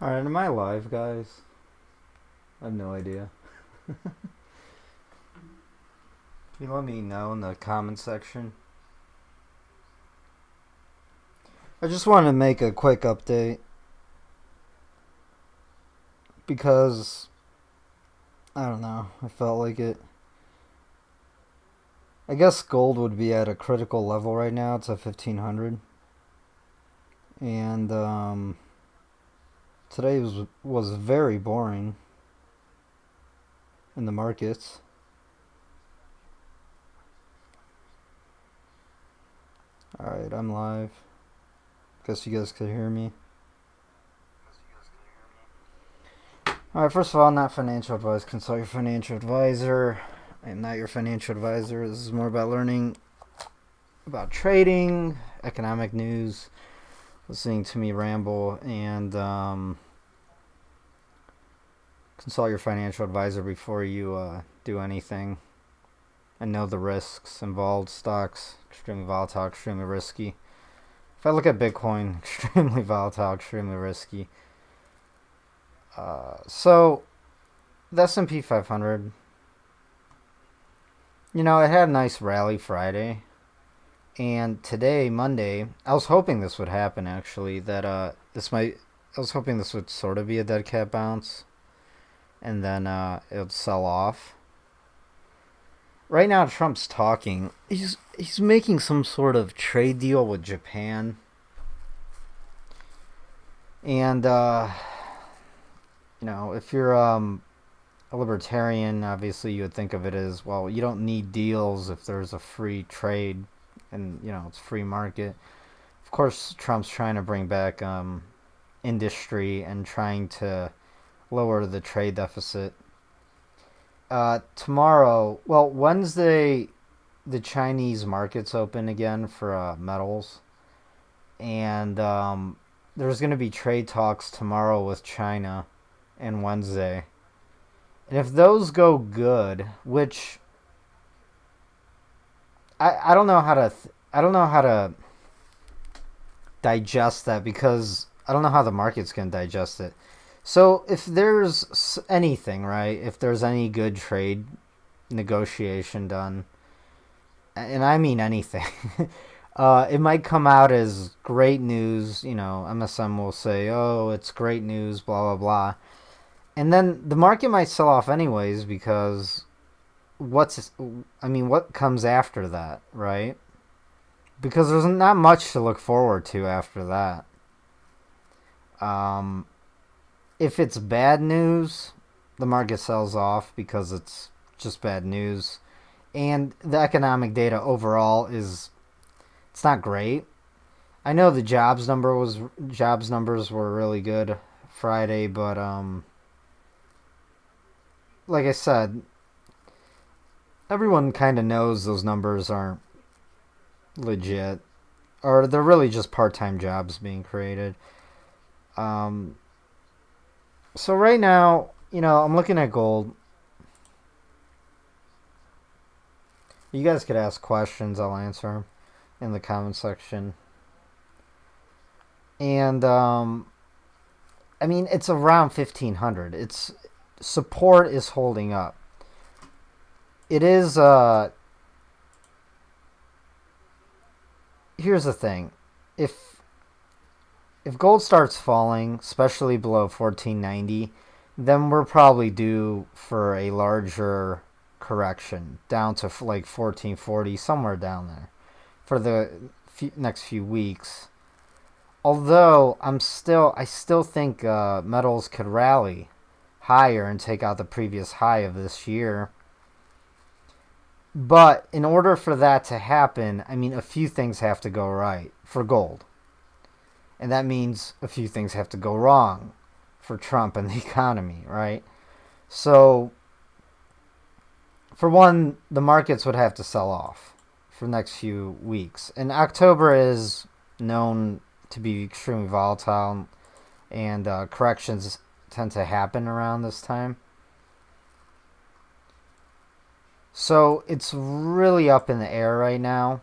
Alright, am I live, guys? I have no idea. Can you let me know in the comment section? I just wanted to make a quick update because, I don't know, I felt like it. I guess gold would be at a critical level right now. It's at 1500. And today was very boring in the markets. Alright, I'm live. Guess you guys could hear me. Alright, first of all, not financial advice. Consult your financial advisor. I am not your financial advisor. This is more about learning about trading, economic news, listening to me ramble, and consult your financial advisor before you do anything. And know the risks involved. Stocks, extremely volatile, extremely risky. If I look at Bitcoin, extremely volatile, extremely risky. So the S&P 500, it had a nice rally Friday. And today, Monday, I was hoping this would happen, actually. I was hoping this would sort of be a dead cat bounce. And then it would sell off. Right now, Trump's talking. He's making some sort of trade deal with Japan. And, if you're a libertarian, obviously you would think of it as, well, you don't need deals if there's a free trade and, it's free market. Of course, Trump's trying to bring back industry and trying to lower the trade deficit. Tomorrow, well, Wednesday, the Chinese markets open again for metals. And there's going to be trade talks tomorrow with China and Wednesday. And if those go good, which I don't know how to I don't know how to digest that, because I don't know how the market's going to digest it. So if there's anything, right? If there's any good trade negotiation done, and I mean anything, it might come out as great news. MSM will say, "Oh, it's great news," blah blah blah, and then the market might sell off anyways, because what comes after that, right? Because there's not much to look forward to after that. If it's bad news, the market sells off because it's just bad news. And the economic data overall it's not great. I know the jobs numbers were really good Friday, but like I said, everyone kind of knows those numbers aren't legit, or they're really just part-time jobs being created. So right now, I'm looking at gold. You guys could ask questions. I'll answer them in the comment section. And it's around 1500. Its support is holding up. It is here's the thing. If gold starts falling, especially below 1490, then we're probably due for a larger correction down to like 1440, somewhere down there, for the next few weeks. Although I still think metals could rally higher and take out the previous high of this year. But in order for that to happen, a few things have to go right for gold. And that means a few things have to go wrong for Trump and the economy, right? So, for one, the markets would have to sell off for the next few weeks. And October is known to be extremely volatile, and corrections tend to happen around this time. So, it's really up in the air right now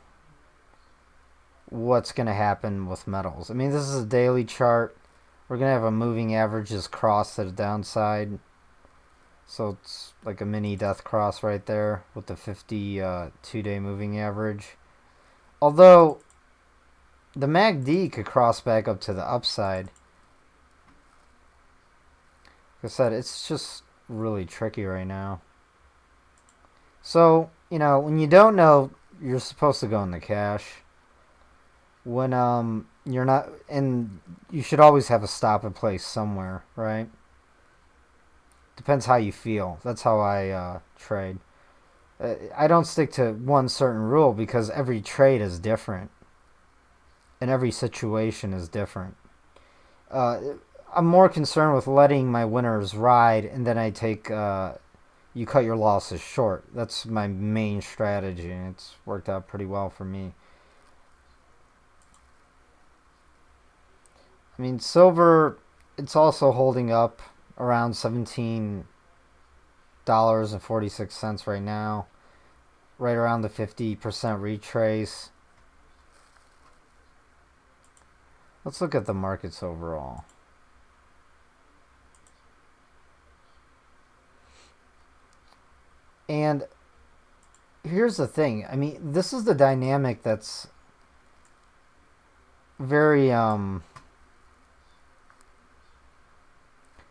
what's going to happen with metals. This is a daily chart. We're going to have a moving averages cross to the downside. So it's like a mini death cross right there with the 52-day moving average. Although the MACD could cross back up to the upside. Like I said, it's just really tricky right now. So, when you don't know, you're supposed to go in the cash. When you're not, and you should always have a stop in place somewhere, right? Depends how you feel. That's how I trade. I don't stick to one certain rule because every trade is different. And every situation is different. I'm more concerned with letting my winners ride, and then I take you cut your losses short. That's my main strategy, and it's worked out pretty well for me. I mean, silver, it's also holding up around $17.46 right now, right around the 50% retrace. Let's look at the markets overall. And here's the thing. I mean, this is the dynamic that's very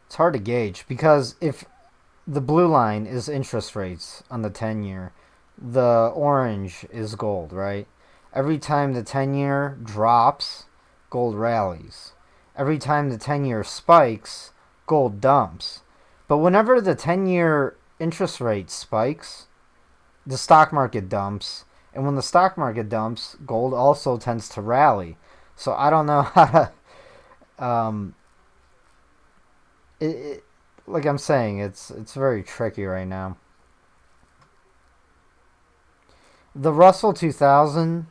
it's hard to gauge, because if the blue line is interest rates on the 10-year, the orange is gold, right? Every time the 10-year drops, gold rallies. Every time the 10-year spikes, gold dumps. But whenever the 10-year interest rate spikes, the stock market dumps. And when the stock market dumps, gold also tends to rally. So I don't know how to... like I'm saying, it's very tricky right now. The Russell 2000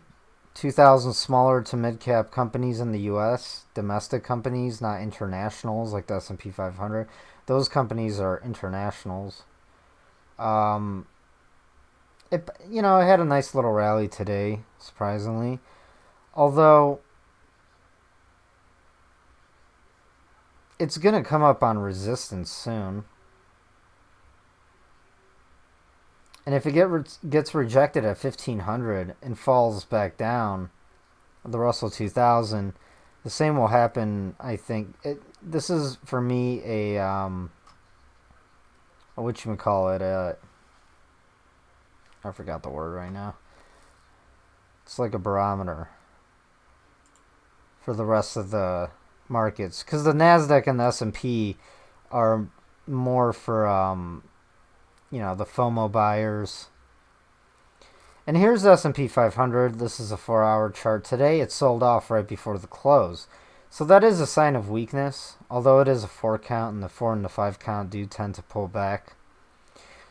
smaller to mid-cap companies in the U.S., domestic companies, not internationals like the S&P 500. Those companies are internationals. It had a nice little rally today, surprisingly. Although it's going to come up on resistance soon. And if it gets rejected at 1500 and falls back down, the Russell 2000, the same will happen, I think. This is, for me, whatchamacallit, I forgot the word right now. It's like a barometer for the rest of the markets, because the Nasdaq and the S&P are more for the FOMO buyers. And here's the S&P 500. This is a 4-hour chart. Today it sold off right before the close, so that is a sign of weakness, although it is a 4 count, and the 4 and the 5 count do tend to pull back.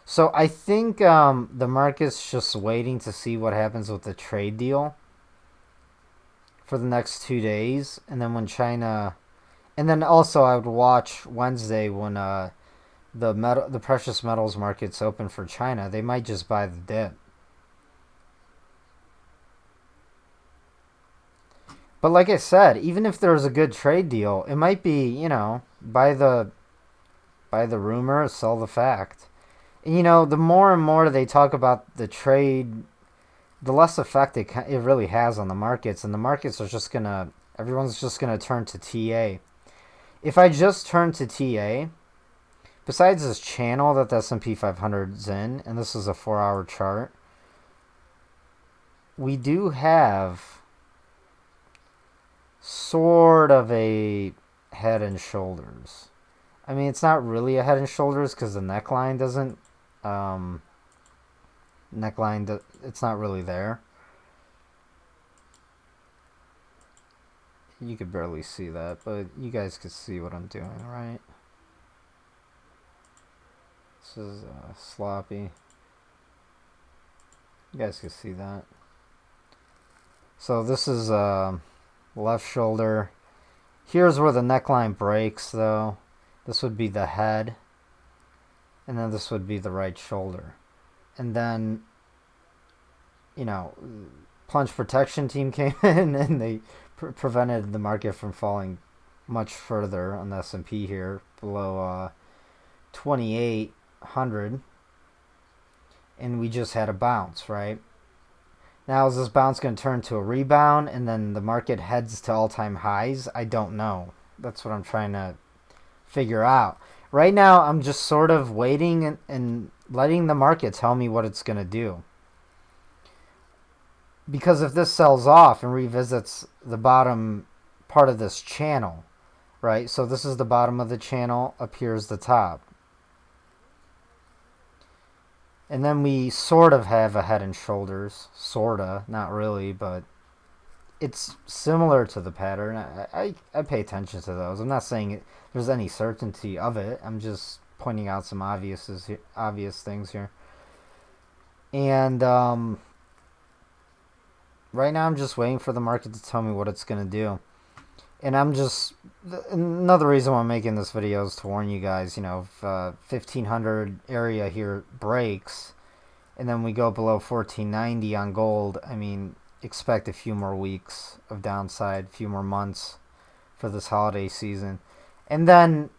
So I think the market's just waiting to see what happens with the trade deal for the next 2 days. And then when China... And then also I would watch Wednesday when the precious metals markets open for China. They might just buy the dip. But like I said, even if there's a good trade deal, it might be, buy the rumor, sell the fact. And, the more and more they talk about the trade, the less effect it really has on the markets. And the markets are just going to... Everyone's just going to turn to TA. If I just turn to TA, besides this channel that the S&P 500 is in, and this is a 4-hour chart, we do have sort of a head and shoulders. I mean, it's not really a head and shoulders because the neckline doesn't... it's not really there. You could barely see that, but you guys could see what I'm doing, right? This is sloppy. You guys can see that. So this is left shoulder. Here's where the neckline breaks, though. This would be the head. And then this would be the right shoulder. And then, plunge protection team came in and they prevented the market from falling much further on the S&P here, below 2,800, and we just had a bounce, right? Now, is this bounce going to turn to a rebound and then the market heads to all-time highs? I don't know. That's what I'm trying to figure out. Right now, I'm just sort of waiting and letting the market tell me what it's going to do. Because if this sells off and revisits the bottom part of this channel, right? So this is the bottom of the channel, up here's the top. And then we sort of have a head and shoulders. Sorta, not really, but it's similar to the pattern. I pay attention to those. I'm not saying there's any certainty of it. I'm just pointing out some obvious things here. And right now I'm just waiting for the market to tell me what it's going to do. And another reason why I'm making this video is to warn you guys, if 1500 area here breaks and then we go below 1490 on gold, I mean, expect a few more weeks of downside, a few more months for this holiday season. And then,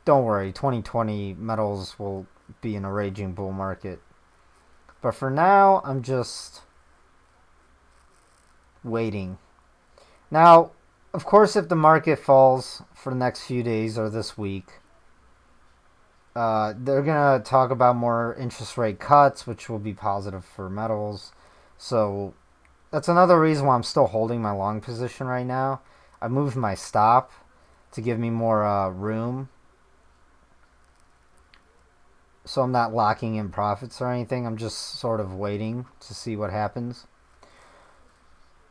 don't worry, 2020 metals will be in a raging bull market. But for now, I'm just waiting. Now, of course, if the market falls for the next few days or this week, they're going to talk about more interest rate cuts, which will be positive for metals. So that's another reason why I'm still holding my long position right now. I moved my stop to give me more room. So I'm not locking in profits or anything. I'm just sort of waiting to see what happens.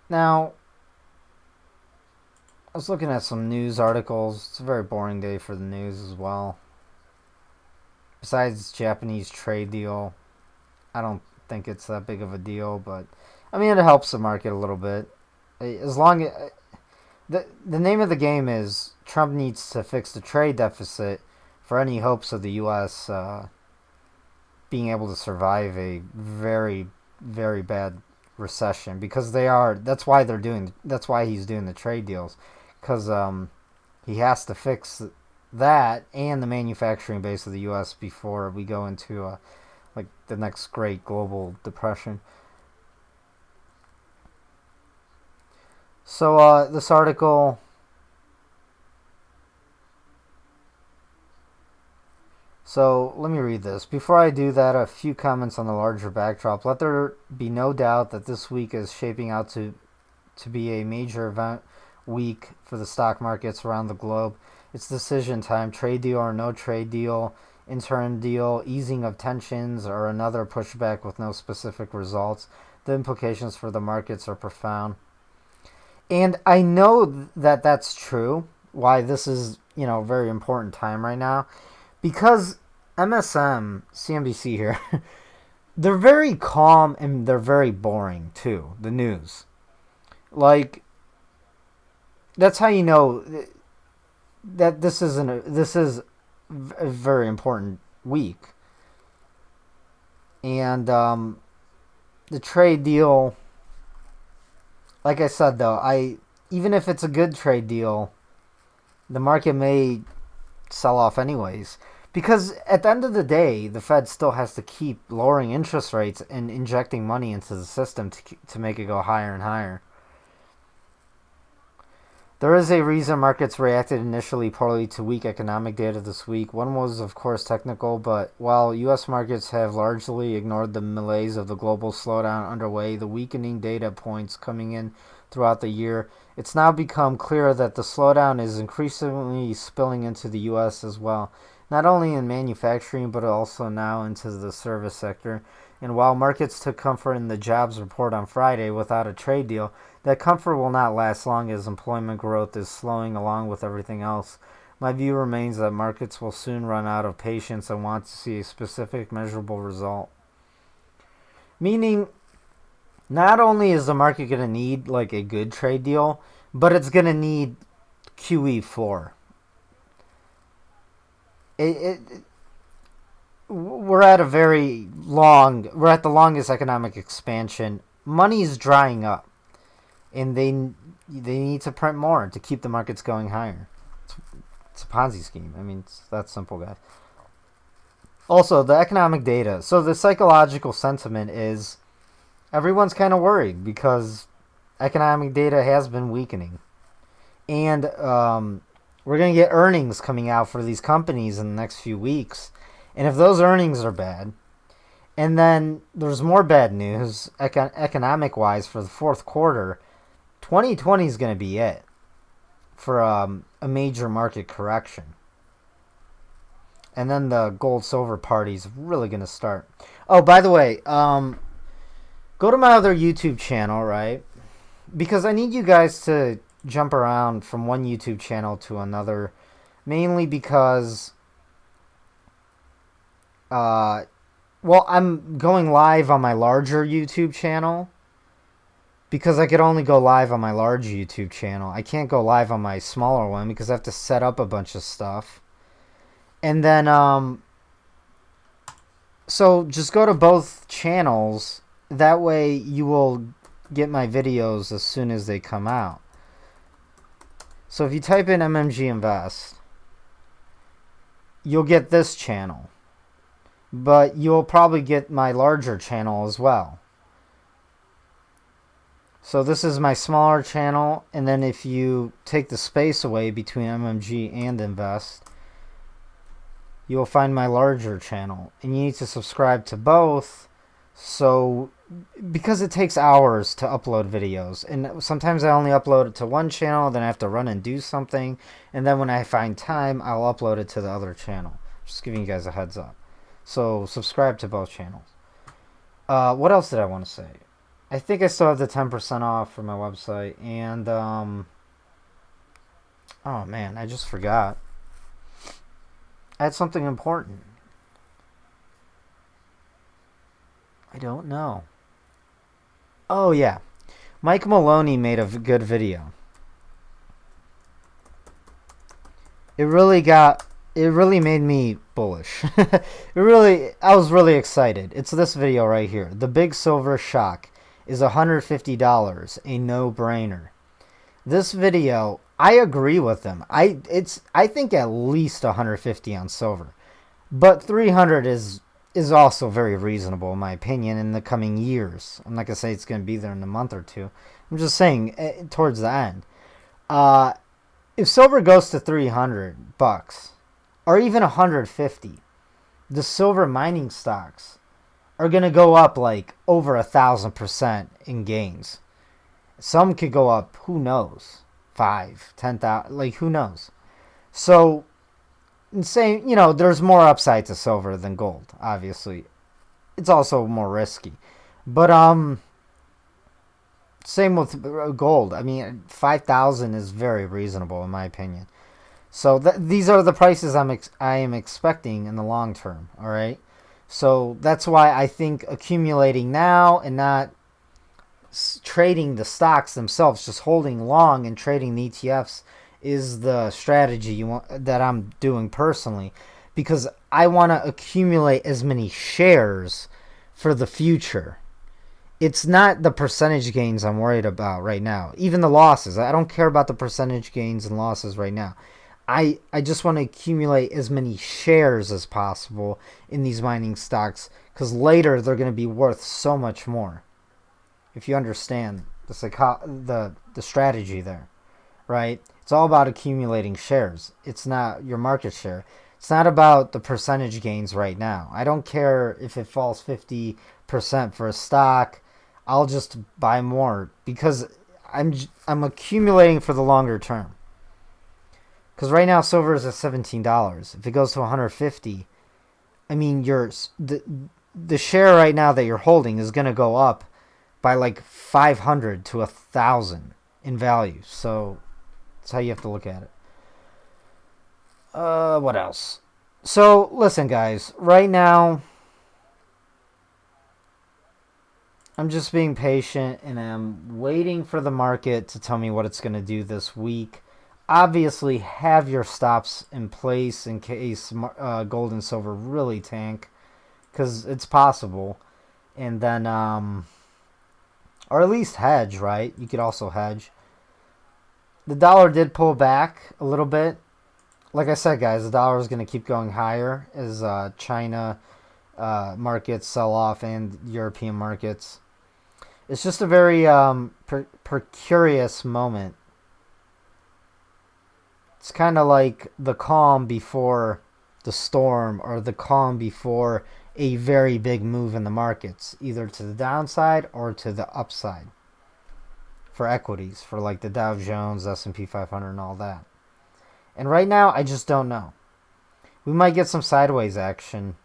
Now, I was looking at some news articles. It's a very boring day for the news as well. Besides Japanese trade deal, I don't think it's that big of a deal, but I mean, it helps the market a little bit. As long as the name of the game is Trump needs to fix the trade deficit for any hopes of the U.S. Being able to survive a very, very bad recession, because that's why he's doing the trade deals, because he has to fix that and the manufacturing base of the U.S. before we go into like the next great global depression. So this article, so let me read this. Before I do that, a few comments on the larger backdrop. Let there be no doubt that this week is shaping out to be a major event week for the stock markets around the globe. It's decision time, trade deal or no trade deal, interim deal, easing of tensions, or another pushback with no specific results. The implications for the markets are profound. And I know that that's true, why this is, a very important time right now. Because MSM, CNBC here, they're very calm and they're very boring too, the news. Like, that's how you know that this is a very important week. And the trade deal, like I said though, even if it's a good trade deal, the market may sell off anyways. Because at the end of the day, the Fed still has to keep lowering interest rates and injecting money into the system to make it go higher and higher. There is a reason markets reacted initially poorly to weak economic data this week. One was, of course, technical, but while U.S. markets have largely ignored the malaise of the global slowdown underway, the weakening data points coming in throughout the year, it's now become clear that the slowdown is increasingly spilling into the U.S. as well, not only in manufacturing, but also now into the service sector. And while markets took comfort in the jobs report on Friday without a trade deal, that comfort will not last long as employment growth is slowing along with everything else. My view remains that markets will soon run out of patience and want to see a specific measurable result. Meaning, not only is the market going to need like a good trade deal, but it's going to need QE4. We're at the longest economic expansion. Money's drying up, and they need to print more to keep the markets going higher. It's a Ponzi scheme. I mean, it's that simple, guys. Also, the economic data. So the psychological sentiment is everyone's kind of worried because economic data has been weakening. And we're going to get earnings coming out for these companies in the next few weeks. And if those earnings are bad, and then there's more bad news economic-wise for the fourth quarter, 2020 is going to be it for a major market correction. And then the gold-silver party's really going to start. Oh, by the way, go to my other YouTube channel, right? Because I need you guys to jump around from one YouTube channel to another, mainly because I'm going live on my larger YouTube channel because I could only go live on my large YouTube channel. I can't go live on my smaller one because I have to set up a bunch of stuff. And then so just go to both channels, that way you will get my videos as soon as they come out. So if you type in MMGinvest, you'll get this channel. But you'll probably get my larger channel as well. So this is my smaller channel, and then if you take the space away between MMG and Invest, you'll find my larger channel. And you need to subscribe to both, so because it takes hours to upload videos, and sometimes I only upload it to one channel, then I have to run and do something, and then when I find time, I'll upload it to the other channel. Just giving you guys a heads up. So subscribe to both channels. What else did I want to say? I think I still have the 10% off for my website. And, oh man, I just forgot. I had something important. I don't know. Oh yeah. Mike Maloney made a good video. It really made me bullish. I was really excited. It's this video right here. The big silver shock is $150, a no-brainer. This video, I agree with them. I think at least 150 on silver. But 300 is also very reasonable in my opinion in the coming years. I'm not going to say it's going to be there in a month or two. I'm just saying towards the end. If silver goes to $300 or even 150, the silver mining stocks are going to go up like over 1,000% in gains. Some could go up, who knows, 5, 10,000, like who knows. So, saying, there's more upside to silver than gold, obviously. It's also more risky. But, same with gold. I mean, 5,000 is very reasonable in my opinion. So these are the prices I am expecting in the long term, all right? So that's why I think accumulating now and not trading the stocks themselves, just holding long and trading the ETFs is the strategy that I'm doing personally, because I want to accumulate as many shares for the future. It's not the percentage gains I'm worried about right now. Even the losses. I don't care about the percentage gains and losses right now. I just want to accumulate as many shares as possible in these mining stocks, because later they're going to be worth so much more. If you understand the strategy there, right? It's all about accumulating shares. It's not your market share. It's not about the percentage gains right now. I don't care if it falls 50% for a stock. I'll just buy more because I'm accumulating for the longer term. Because right now silver is at $17. If it goes to $150, I mean the share right now that you're holding is going to go up by like 500 to 1,000 in value. So that's how you have to look at it. What else? So listen, guys. Right now, I'm just being patient and I'm waiting for the market to tell me what it's going to do this week. Obviously, have your stops in place in case gold and silver really tank, because it's possible. And then, or at least hedge, right? You could also hedge. The dollar did pull back a little bit like I said, guys, the dollar is going to keep going higher as China markets sell off and European markets. It's just a very precarious moment. It's kind of like the calm before the storm, or the calm before a very big move in the markets, either to the downside or to the upside. For equities, for like the Dow Jones, S&P 500, and all that. And right now, I just don't know. We might get some sideways action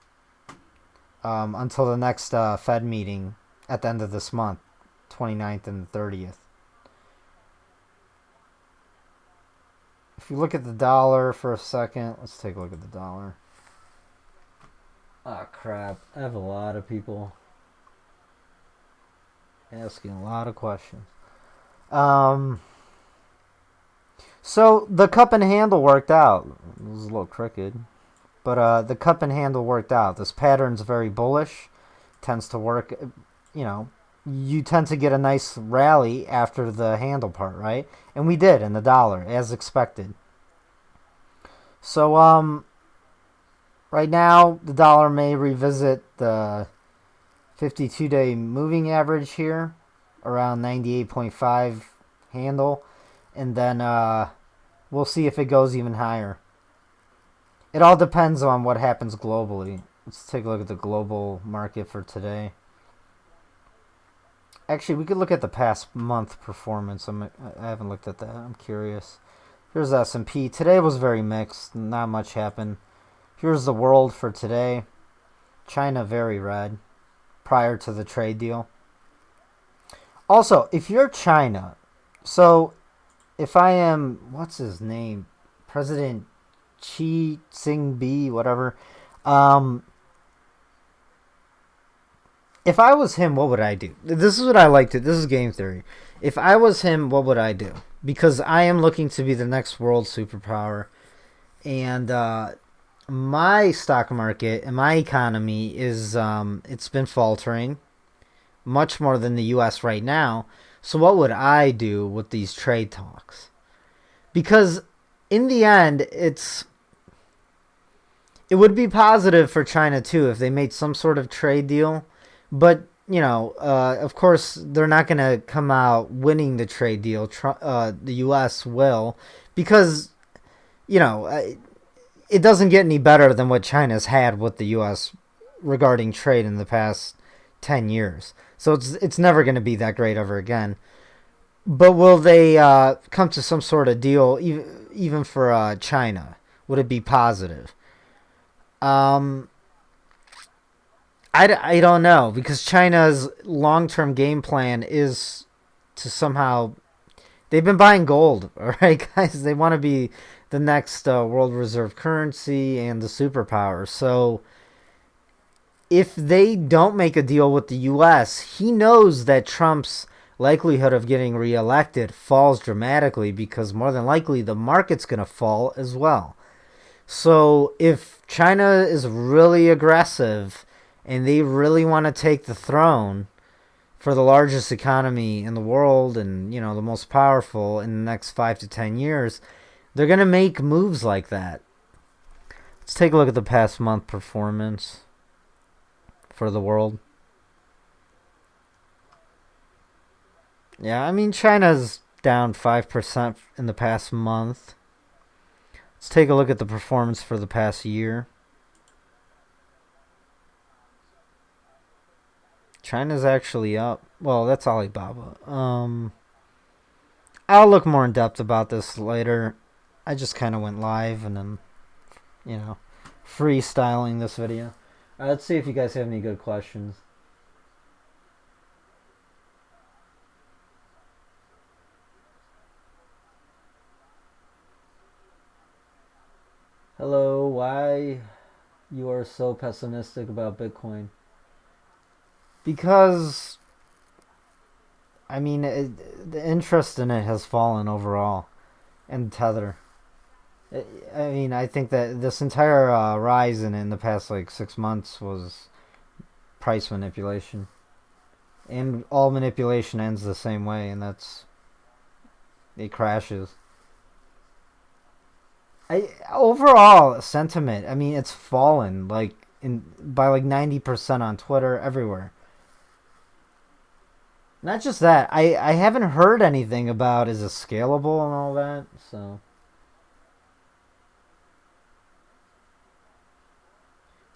until the next Fed meeting at the end of this month, 29th and 30th. If you look at the dollar for a second, let's take a look at the dollar. Oh, crap. I have a lot of people asking a lot of questions. So the cup and handle worked out. It was a little crooked. But the cup and handle worked out. This pattern's very bullish. Tends to work, you tend to get a nice rally after the handle part, right? And we did in the dollar, as expected. So, right now, the dollar may revisit the 52-day moving average here, around 98.5 handle. And then we'll see if it goes even higher. It all depends on what happens globally. Let's take a look at the global market for today. Actually, we could look at the past month performance. I haven't looked at that. I'm curious. Here's S&P. Today was very mixed. Not much happened. Here's the world for today. China very red prior to the trade deal. Also, if you're China, so if I am, what's his name? President Xi Jinping, whatever. If I was him, what would I do? This is what I like to. This is game theory. If I was him, what would I do? Because I am looking to be the next world superpower, and my stock market and my economy is it's been faltering much more than the U.S. right now. So what would I do with these trade talks? Because in the end, it would be positive for China too if they made some sort of trade deal. But, of course, they're not going to come out winning the trade deal. The U.S. will. Because, it doesn't get any better than what China's had with the U.S. regarding trade in the past 10 years. So it's never going to be that great ever again. But will they come to some sort of deal, even for China? Would it be positive? I don't know, because China's long-term game plan is to somehow... They've been buying gold, all right, guys? They want to be the next world reserve currency and the superpower. So if they don't make a deal with the U.S., he knows that Trump's likelihood of getting reelected falls dramatically, because more than likely the market's going to fall as well. So if China is really aggressive and they really want to take the throne for the largest economy in the world and, the most powerful in the next 5 to 10 years, they're going to make moves like that. Let's take a look at the past month performance for the world. Yeah, China's down 5% in the past month. Let's take a look at the performance for the past year. China's actually up. Well, that's Alibaba. I'll look more in depth about this later. I just kind of went live and then, freestyling this video. Let's see if you guys have any good questions. Hello, why you are so pessimistic about Bitcoin? Because, the interest in it has fallen overall, and Tether. I think that this entire rise in the past 6 months was price manipulation. And all manipulation ends the same way, and that's it crashes. Overall sentiment, I mean, it's fallen like in by like 90% on Twitter everywhere. Not just that, I haven't heard anything about is it scalable and all that. So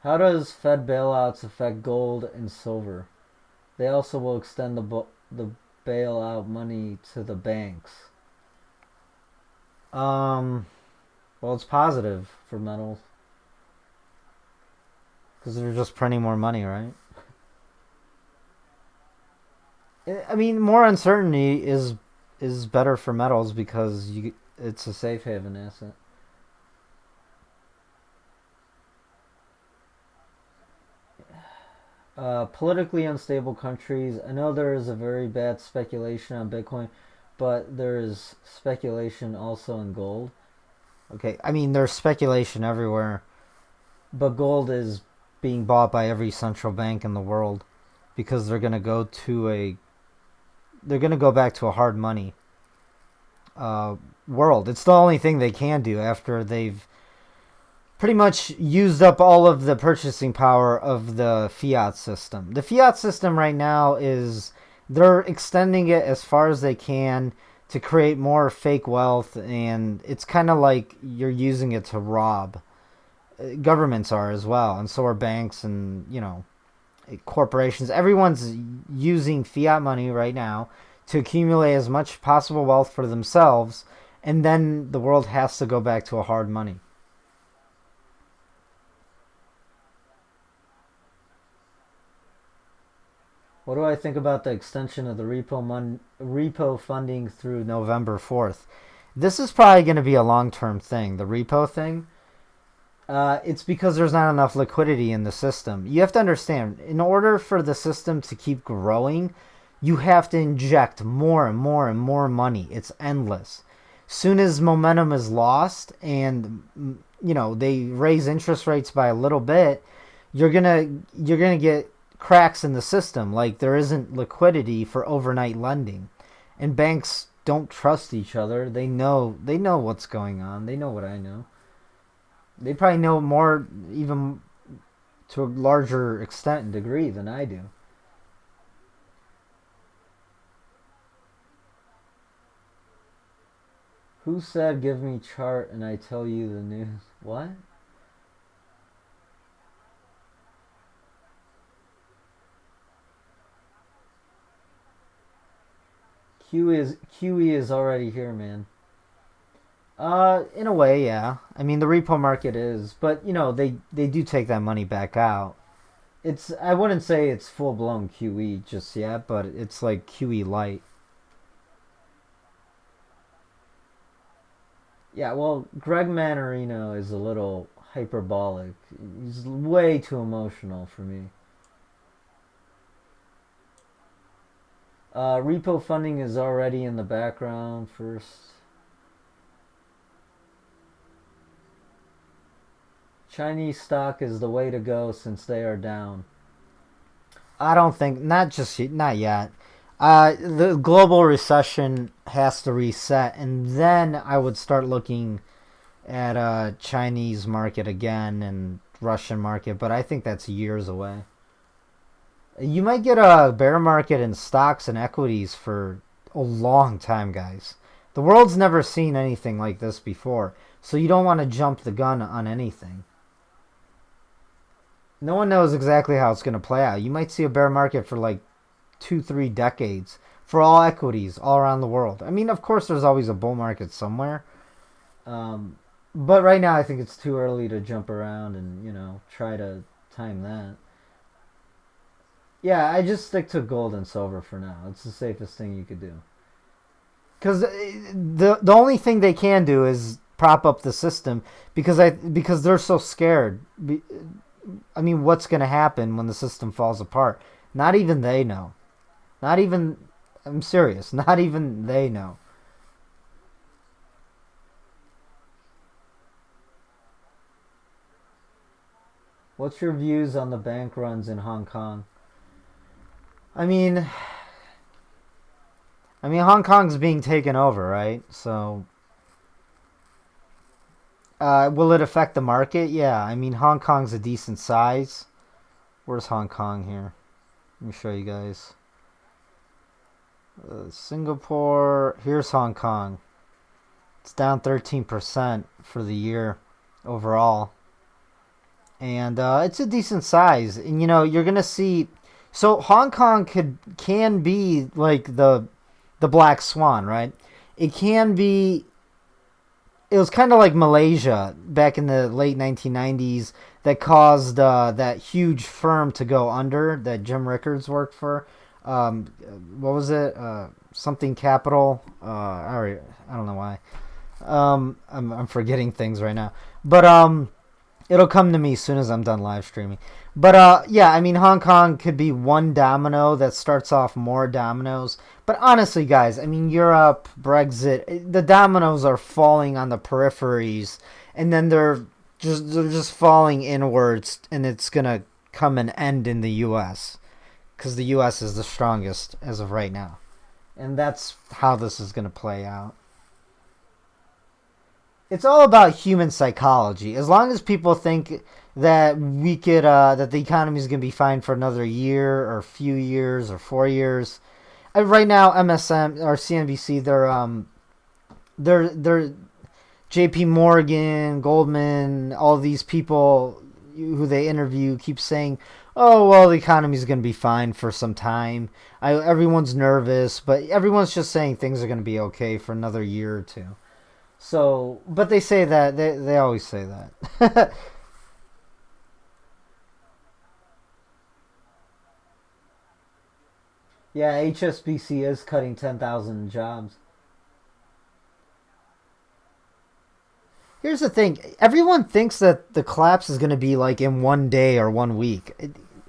how does Fed bailouts affect gold and silver? They also will extend the bailout money to the banks. Um, well, it's positive for metals because they're just printing more money, right? I mean, more uncertainty is better for metals because it's a safe haven asset. Politically unstable countries. I know there is a very bad speculation on Bitcoin, but there is speculation also in gold. Okay, I mean, there's speculation everywhere, but gold is being bought by every central bank in the world because they're going to go back to a hard money world. It's the only thing they can do after they've pretty much used up all of the purchasing power of the fiat system. The fiat system right now is they're extending it as far as they can to create more fake wealth, and it's kind of like you're using it to rob. Governments are as well, and so are banks and, corporations. Everyone's using fiat money right now to accumulate as much possible wealth for themselves, and then the world has to go back to a hard money. What do I think about the extension of the repo funding through November 4th? This is probably going to be a long-term thing, the repo thing. It's because there's not enough liquidity in the system. You have to understand, in order for the system to keep growing, you have to inject more and more and more money. It's endless. Soon as momentum is lost and they raise interest rates by a little bit, you're gonna get cracks in the system. Like there isn't liquidity for overnight lending, and banks don't trust each other. They know what's going on. They know what I know. They probably know more, even to a larger extent and degree than I do. Who said give me chart and I tell you the news? What? QE is already here, man. In a way, yeah. I mean, the repo market is, but they do take that money back out. I wouldn't say it's full blown QE just yet, but it's like QE light. Yeah, well, Greg Manorino is a little hyperbolic. He's way too emotional for me. Repo funding is already in the background first. Chinese stock is the way to go since they are down. I don't think not yet. The global recession has to reset, and then I would start looking at Chinese market again and Russian market. But I think that's years away. You might get a bear market in stocks and equities for a long time, guys. The world's never seen anything like this before, so you don't want to jump the gun on anything. No one knows exactly how it's going to play out. You might see a bear market for like 2, 3 decades for all equities all around the world. I mean, of course, there's always a bull market somewhere. Um, but right now, I think it's too early to jump around and, try to time that. Yeah, I just stick to gold and silver for now. It's the safest thing you could do. Because the only thing they can do is prop up the system because they're so scared. I mean, what's going to happen when the system falls apart? Not even they know. Not even, I'm serious, not even they know. What's your views on the bank runs in Hong Kong? I mean, Hong Kong's being taken over, right? So Will it affect the market? Yeah, I mean Hong Kong's a decent size. Where's Hong Kong here? Let me show you guys. Singapore. Here's Hong Kong. It's down 13% for the year overall, and it's a decent size. And you're gonna see. So Hong Kong can be like the black swan, right? It can be. It was kind of like Malaysia back in the late 1990s that caused that huge firm to go under that Jim Rickards worked for. Um, what was it? Something Capital. I don't know why. I'm forgetting things right now, but it'll come to me as soon as I'm done live streaming. But yeah, I mean Hong Kong could be one domino that starts off more dominoes. But honestly, guys, I mean Europe, Brexit, the dominoes are falling on the peripheries, and then they're just falling inwards, and it's gonna come and end in the U.S. because the U.S. is the strongest as of right now, and that's how this is gonna play out. It's all about human psychology. As long as people think that that the economy is gonna be fine for another year or a few years or 4 years. Right now, MSM or CNBC, they're J.P. Morgan, Goldman, all these people who they interview keep saying, "Oh well, the economy is gonna be fine for some time." Everyone's nervous, but everyone's just saying things are gonna be okay for another year or two. So, but they say that they always say that. Yeah, HSBC is cutting 10,000 jobs. Here's the thing: everyone thinks that the collapse is going to be like in 1 day or 1 week.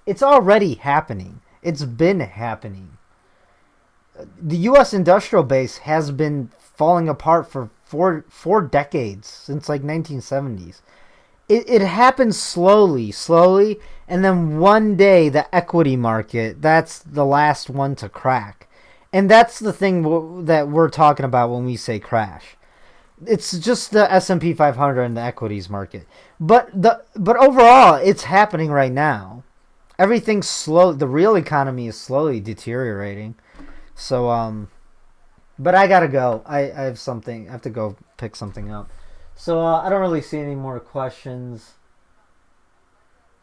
It's already happening. It's been happening. The U.S. industrial base has been falling apart for four decades since like 1970s. It happens slowly, and then one day the equity market, that's the last one to crack. And that's the thing that we're talking about when we say crash. It's just the S&P 500 and the equities market. But overall, it's happening right now. Everything's slow. The real economy is slowly deteriorating. So but I gotta go. I have something. I have to go pick something up. So I don't really see any more questions.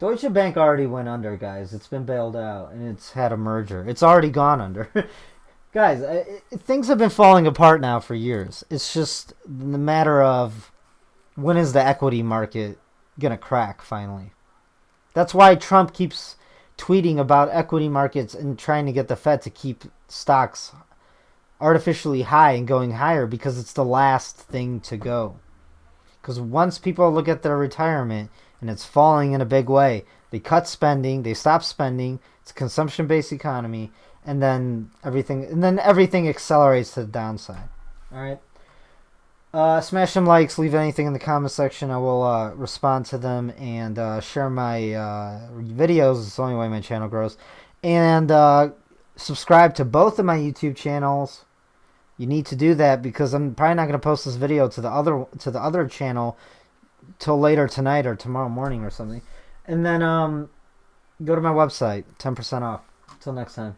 Deutsche Bank already went under, guys. It's been bailed out and it's had a merger. It's already gone under. Guys, things have been falling apart now for years. It's just the matter of when is the equity market gonna crack finally. That's why Trump keeps tweeting about equity markets and trying to get the Fed to keep stocks artificially high and going higher because it's the last thing to go. Because once people look at their retirement and it's falling in a big way, they cut spending, they stop spending. It's a consumption-based economy, and then everything accelerates to the downside. All right. Smash some likes. Leave anything in the comment section. I will respond to them and share my videos. It's the only way my channel grows. And subscribe to both of my YouTube channels. You need to do that because I'm probably not going to post this video to the other channel till later tonight or tomorrow morning or something. And then go to my website, 10% off. Till next time.